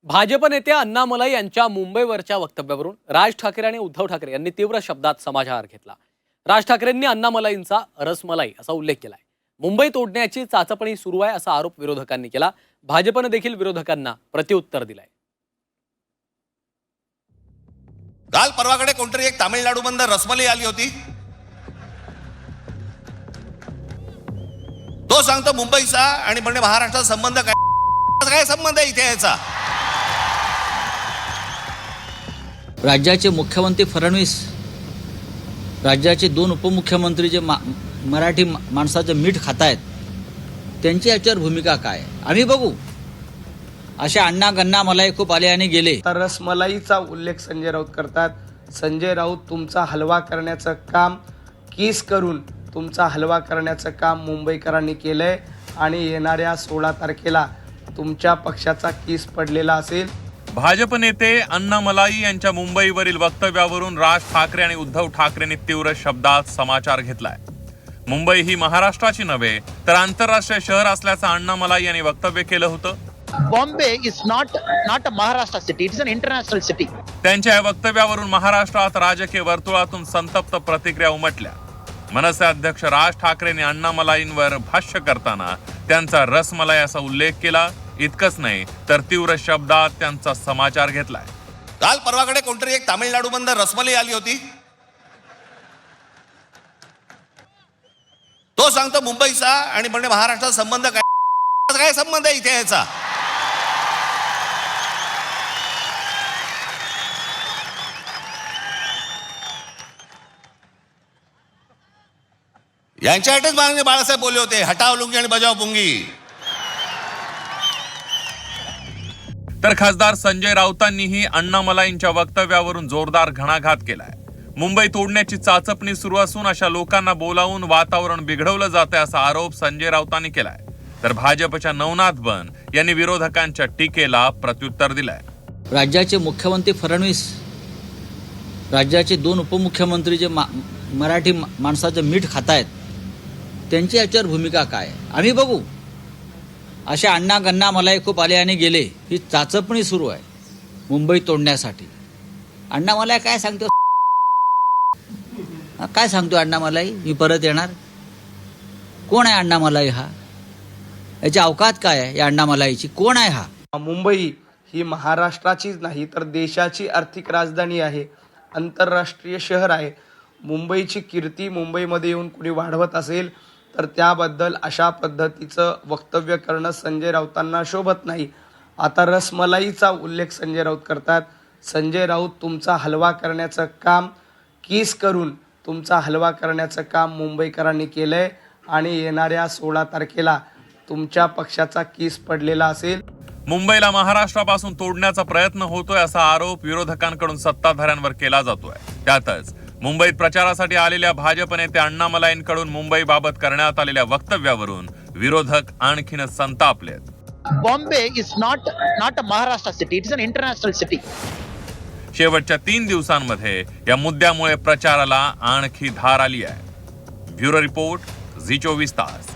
भाजप नेते अण्णामलई यांच्या मुंबईवरच्या वक्तव्यावरून राज ठाकरे आणि उद्धव ठाकरे यांनी तीव्र शब्दात समाचार घेतला। राज ठाकरेंनी अण्णामलईंचा रसमलाई असा उल्लेख केलाय। मुंबई तोडण्याची चाचपणी सुरू आहे असा आरोप विरोधकांनी केला। भाजपने देखील विरोधकांना प्रत्युत्तर दिलंय। काल परवाकडे कोणतरी एक तामिळनाडू बंद रसमलाई आली होती, तो सांगतो मुंबईचा आणि म्हणजे महाराष्ट्राचा संबंध काय संबंध आहे इथे याचा? राज्याचे मुख्यमंत्री फडणवीस, राज्याचे दोन उपमुख्यमंत्री जे मराठी माणसाचं मीठ खातायत, त्यांची याच्यावर भूमिका काय आम्ही बघू। असे अण्णा गण्णा मलाई खूप आले आणि गेले। तर रसमलाईचा उल्लेख संजय राऊत करतात। संजय राऊत तुमचा हलवा करण्याचं काम, किस करून तुमचा हलवा करण्याचं काम मुंबईकरांनी केलंय आणि येणाऱ्या 16 तारखेला तुमच्या पक्षाचा किस पडलेला असेल। भाजप नेते अण्णामलाई यांच्या मुंबईवरील वक्तव्यावरून राज ठाकरे आणि उद्धव ठाकरेंनी तीव्र शब्दात समाचार घेतलाय। मुंबई ही महाराष्ट्राची नव्हे तर आंतरराष्ट्रीय शहर असल्याचं अण्णामलाई यांनी वक्तव्य केलं होतं। Bombay is not a Maharashtra city, it is an international city. त्यांच्या या वक्तव्यावरून महाराष्ट्रात राजकीय वर्तुळातून संतप्त प्रतिक्रिया उमटल्या। मनसे अध्यक्ष राज ठाकरेंनी अण्णामलाईंवर भाष्य करताना त्यांचा रसमलाई असा उल्लेख केला। इतकंच नाही तर तीव्र शब्दात त्यांचा समाचार घेतलाय। काल परवाकडे कोणतरी एक तामिळनाडू बंद रसमलाई आली होती, तो सांगतो मुंबईचा आणि म्हणजे महाराष्ट्राचा संबंध काय संबंध आहे इथे याचा? यांच्यासाठीच माननीय बाळासाहेब बोलले होते, हटाव लुंगी आणि बजाव पुंगी। तर खासदार संजय राऊतांनीही अण्णामलाईंच्या वक्तव्यावरून जोरदार घणाघात केलाय। मुंबई तोडण्याची चाचपणी सुरू असून अशा लोकांना बोलावून वातावरण बिघडवलं जाते असा आरोप संजय राऊतांनी केलाय। तर भाजपच्या नवनाथ बन यांनी विरोधकांच्या टीकेला प्रत्युत्तर दिलंय। राज्याचे मुख्यमंत्री फडणवीस, राज्याचे दोन उपमुख्यमंत्री जे मराठी माणसाचं मीठ खातायत, त्यांची याच्यावर भूमिका काय आम्ही बघू। असे अण्णा गण्णा मलाई खूप आले आणि गेले, ही चाचपणी सुरू आहे मुंबई तोडण्यासाठी। अण्णामलाई काय सांगतो, काय सांगतो अण्णामलाई? मी परत येणार? कोण आहे अण्णामलाई? हा याची अवकात काय आहे? या अण्णामलाईची कोण आहे? हा मुंबई ही महाराष्ट्राचीच नाही तर देशाची आर्थिक राजधानी आहे, आंतरराष्ट्रीय शहर आहे। मुंबईची कीर्ती मुंबईमध्ये येऊन कुणी वाढवत असेल तर त्याबद्दल अशा पद्धतीचं वक्तव्य करणं संजय राऊतांना शोभत नाही। आता रसमलाईचा उल्लेख संजय राऊत करतात। संजय राऊत तुमचा हलवा करण्याचं काम, किस करून तुमचा हलवा करण्याचं काम मुंबईकरांनी केलंय आणि येणाऱ्या 16 तारखेला तुमच्या पक्षाचा किस पडलेला असेल। मुंबईला महाराष्ट्रापासून तोडण्याचा प्रयत्न होतोय असा आरोप विरोधकांकडून सत्ताधाऱ्यांवर केला जातोय। त्यातच मुंबईत प्रचारासाठी आलेल्या भाजप नेते अण्णामलाईंकडून मुंबईबाबत करण्यात आलेल्या वक्तव्यावरून विरोधक आणखीनच संतापलेत। Bombay is not a Maharashtra city, it is an international city. शेवटच्या 3 दिवसांमध्ये या मुद्द्यामुळे प्रचाराला आणखी धार आली आहे। ब्युरो रिपोर्ट, झी 24 तास।